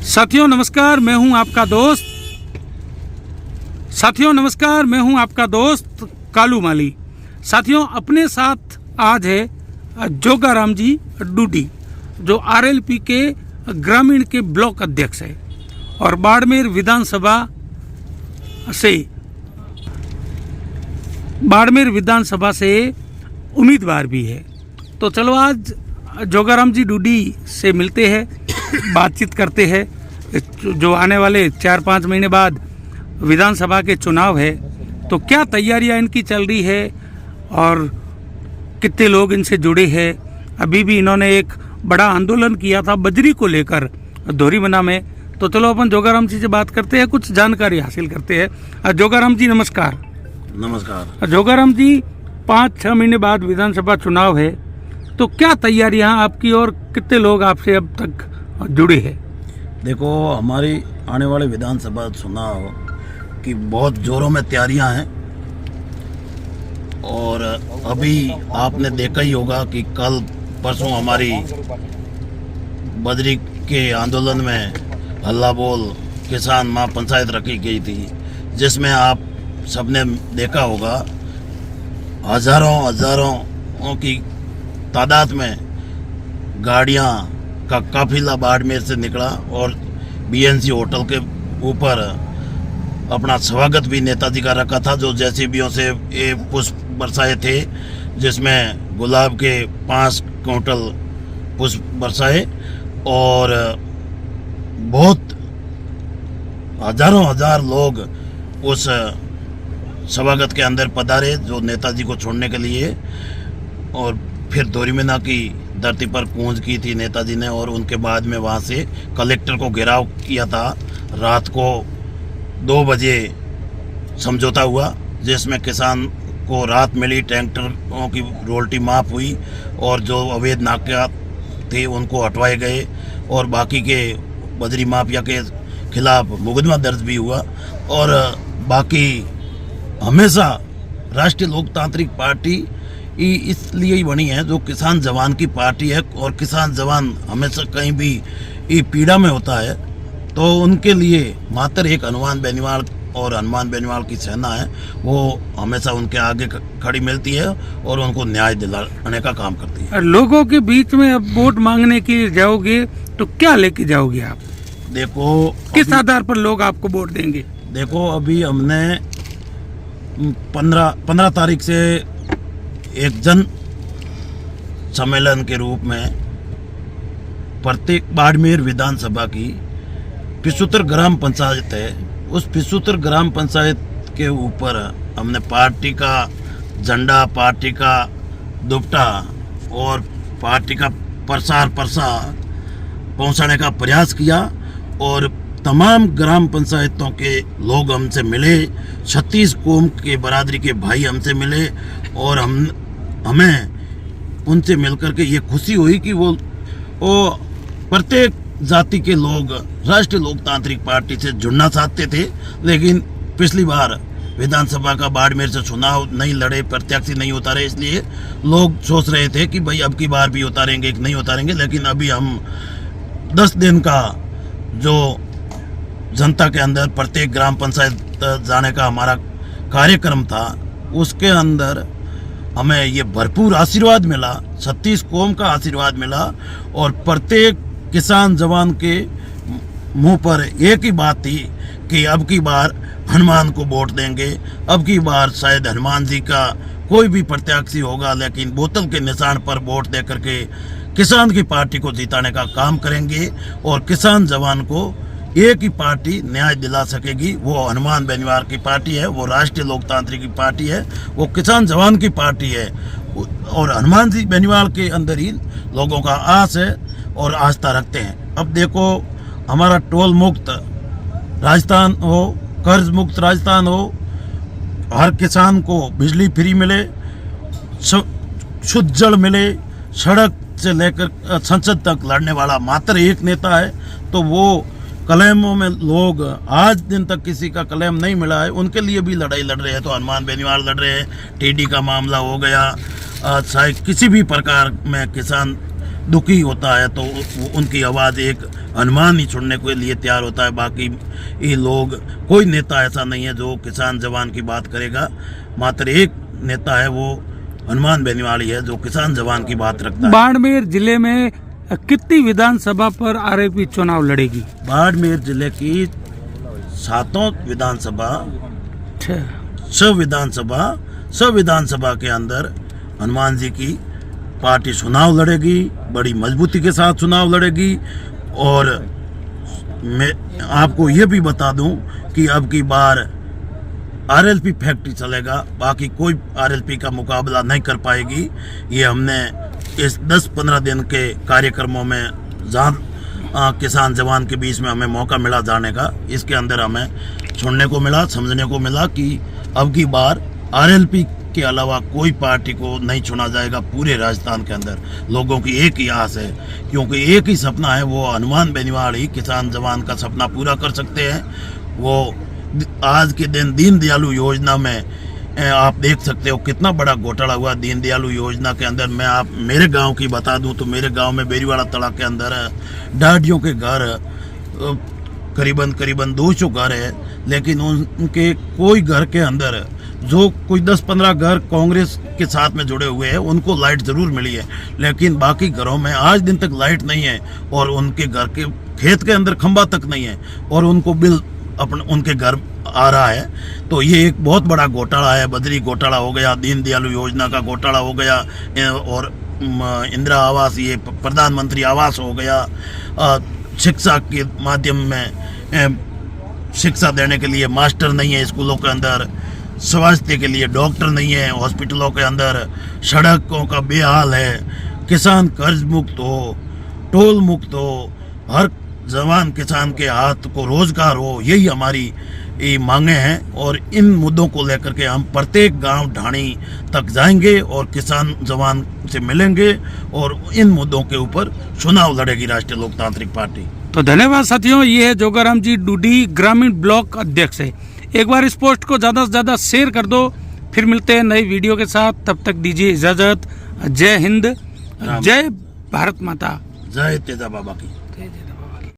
साथियों नमस्कार, मैं हूं आपका दोस्त कालू माली। साथियों अपने साथ आज है जोगाराम जी डूडी, जो आरएलपी के ग्रामीण के ब्लॉक अध्यक्ष है और बाड़मेर विधानसभा से उम्मीदवार भी है। तो चलो आज जोगाराम जी डूडी से मिलते हैं, बातचीत करते हैं। जो आने वाले 4-5 महीने बाद विधानसभा के चुनाव है, तो क्या तैयारियां इनकी चल रही है और कितने लोग इनसे जुड़े हैं। अभी भी इन्होंने एक बड़ा आंदोलन किया था बजरी को लेकर धोरीमना में। तो चलो अपन जोगाराम जी से बात करते हैं, कुछ जानकारी हासिल करते हैं। जोगाराम जी नमस्कार। नमस्कार। जोगाराम जी 5-6 महीने बाद विधानसभा चुनाव है, तो क्या तैयारियां आपकी और कितने लोग आपसे अब तक जुड़े हैं। देखो, हमारी आने वाले विधानसभा चुनाव की बहुत जोरों में तैयारियां हैं और अभी आपने देखा ही होगा कि कल परसों हमारी बजरी के आंदोलन में हल्ला बोल किसान महापंचायत रखी गई थी, जिसमें आप सबने देखा होगा हजारों की तादाद में गाड़ियां का काफिला बाड़मेर से निकला और बीएनसी होटल के ऊपर अपना स्वागत भी नेताजी का रखा था, जो जेसीबीओं से ये पुष्प बरसाए थे, जिसमें गुलाब के 5 क्विंटल पुष्प बरसाए और बहुत हजार लोग उस स्वागत के अंदर पधारे, जो नेताजी को छोड़ने के लिए। और फिर धोरीमना की धरती पर कूंज की थी नेताजी ने, और उनके बाद में वहाँ से कलेक्टर को घेराव किया था। रात को 2 बजे समझौता हुआ, जिसमें किसान को राहत मिली, ट्रैक्टरों की रोल्टी माफ हुई और जो अवैध नाका थे उनको हटवाए गए और बाकी के बजरी माफिया के खिलाफ मुकदमा दर्ज भी हुआ। और बाकी हमेशा राष्ट्रीय लोकतांत्रिक पार्टी इसलिए ही बनी है, जो किसान जवान की पार्टी है, और किसान जवान हमेशा कहीं भी पीड़ा में होता है तो उनके लिए मात्र एक हनुमान बेनीवाल और हनुमान बेनीवाल की सेना है, वो हमेशा उनके आगे खड़ी मिलती है और उनको न्याय दिलाने का काम करती है। लोगों के बीच में अब वोट मांगने के लिए जाओगे तो क्या लेके जाओगे आप। देखो, किस आधार पर लोग आपको वोट देंगे। देखो, अभी हमने 15 तारीख से एक जन सम्मेलन के रूप में प्रत्येक बाड़मेर विधानसभा की 75 ग्राम पंचायत है, उस 75 ग्राम पंचायत के ऊपर हमने पार्टी का झंडा, पार्टी का दुपट्टा और पार्टी का प्रसार पहुंचाने का प्रयास किया और तमाम ग्राम पंचायतों के लोग हमसे मिले, 36 कौम के बरादरी के भाई हमसे मिले और हमें उनसे मिलकर के ये खुशी हुई कि वो प्रत्येक जाति के लोग राष्ट्रीय लोकतांत्रिक पार्टी से जुड़ना चाहते थे। लेकिन पिछली बार विधानसभा का बाड़मेर से चुनाव नहीं लड़े, प्रत्याशी नहीं उतारे, इसलिए लोग सोच रहे थे कि भाई अब की बार भी उतारेंगे कि नहीं उतारेंगे। लेकिन अभी हम 10 दिन का जो जनता के अंदर प्रत्येक ग्राम पंचायत जाने का हमारा कार्यक्रम था, उसके अंदर हमें ये भरपूर आशीर्वाद मिला, 36 कौम का आशीर्वाद मिला और प्रत्येक किसान जवान के मुंह पर एक ही बात थी कि अब की बार हनुमान को वोट देंगे, अब की बार शायद हनुमान जी का कोई भी प्रत्याशी होगा, लेकिन बोतल के निशान पर वोट दे करके किसान की पार्टी को जिताने का काम करेंगे और किसान जवान को एक ही पार्टी न्याय दिला सकेगी। वो हनुमान बेनीवाल की पार्टी है, वो राष्ट्रीय लोकतांत्रिक की पार्टी है, वो किसान जवान की पार्टी है और हनुमान जी बेनीवाल के अंदर ही लोगों का आस है और आस्था रखते हैं। अब देखो, हमारा टोल मुक्त राजस्थान हो, कर्ज मुक्त राजस्थान हो, हर किसान को बिजली फ्री मिले, शुद्ध जल मिले, सड़क से लेकर संसद तक लड़ने वाला मात्र एक नेता है। तो वो क्लेमों में लोग आज दिन तक किसी का क्लेम नहीं मिला है, उनके लिए भी लड़ाई लड़ रहे हैं। तो हनुमान बेनीवाल लड़ रहे हैं, टीडी का मामला हो गया, चाहे किसी भी प्रकार में किसान दुखी होता है तो उनकी आवाज़ एक अनुमान ही छोड़ने के लिए तैयार होता है। बाकी ये लोग, कोई नेता ऐसा नहीं है जो किसान जवान की बात करेगा। मात्र एक नेता है, वो हनुमान बेनीवाल है, जो किसान जवान की बात रखता है। बाड़मेर जिले में कितनी विधानसभा पर आरएलपी चुनाव लड़ेगी? बाड़मेर जिले की 7 विधानसभा, 6 विधानसभा के अंदर हनुमान जी की पार्टी चुनाव लड़ेगी, बड़ी मजबूती के साथ चुनाव लड़ेगी। और मैं आपको ये भी बता दूं कि अब की बार आरएलपी फैक्ट्री चलेगा, बाकी कोई आरएलपी का मुकाबला नहीं कर पाएगी। ये हमने इस 10-15 दिन के कार्यक्रमों में जहाँ किसान जवान के बीच में हमें मौका मिला जाने का, इसके अंदर हमें सुनने को मिला, समझने को मिला कि अब की बार आरएलपी के अलावा कोई पार्टी को नहीं चुना जाएगा पूरे राजस्थान के अंदर। लोगों की एक ही आस है, क्योंकि एक ही सपना है, वो हनुमान बेनीवाल ही किसान जवान का सपना पूरा कर सकते हैं। वो आज के दिन दीन दयालु योजना में आप देख सकते हो कितना बड़ा घोटाला हुआ दीन दयालु योजना के अंदर। मैं आप मेरे गांव की बता दूं तो मेरे गांव में बेरीवाड़ा तड़ा के अंदर डाडियों के घर करीबन 200 घर है, लेकिन उनके कोई घर के अंदर जो कोई 10-15 घर कांग्रेस के साथ में जुड़े हुए हैं, उनको लाइट जरूर मिली है, लेकिन बाकी घरों में आज दिन तक लाइट नहीं है। और उनके घर के खेत के अंदर खंबा तक नहीं है, और उनको बिल उनके घर आ रहा है। तो ये एक बहुत बड़ा घोटाला है। बदरी घोटाला हो गया, दीन दयालु योजना का घोटाला हो गया, और इंदिरा आवास, ये प्रधानमंत्री आवास हो गया। शिक्षा के माध्यम में शिक्षा देने के लिए मास्टर नहीं है स्कूलों के अंदर, स्वास्थ्य के लिए डॉक्टर नहीं है हॉस्पिटलों के अंदर, सड़कों का बेहाल है, किसान कर्ज मुक्त हो, टोल मुक्त हो, हर जवान किसान के हाथ को रोजगार हो, यही हमारी मांगे हैं। और इन मुद्दों को लेकर के हम प्रत्येक गांव ढाणी तक जाएंगे और किसान जवान से मिलेंगे, और इन मुद्दों के ऊपर चुनाव लड़ेगी राष्ट्रीय लोकतांत्रिक पार्टी। तो धन्यवाद साथियों, ये है जोगाराम जी डूडी, ग्रामीण ब्लॉक अध्यक्ष है। एक बार इस पोस्ट को ज़्यादा से ज़्यादा शेयर कर दो। फिर मिलते हैं नई वीडियो के साथ, तब तक दीजिए इजाज़त। जय हिंद, जय भारत माता, जय तेजा बाबा की। जय जय।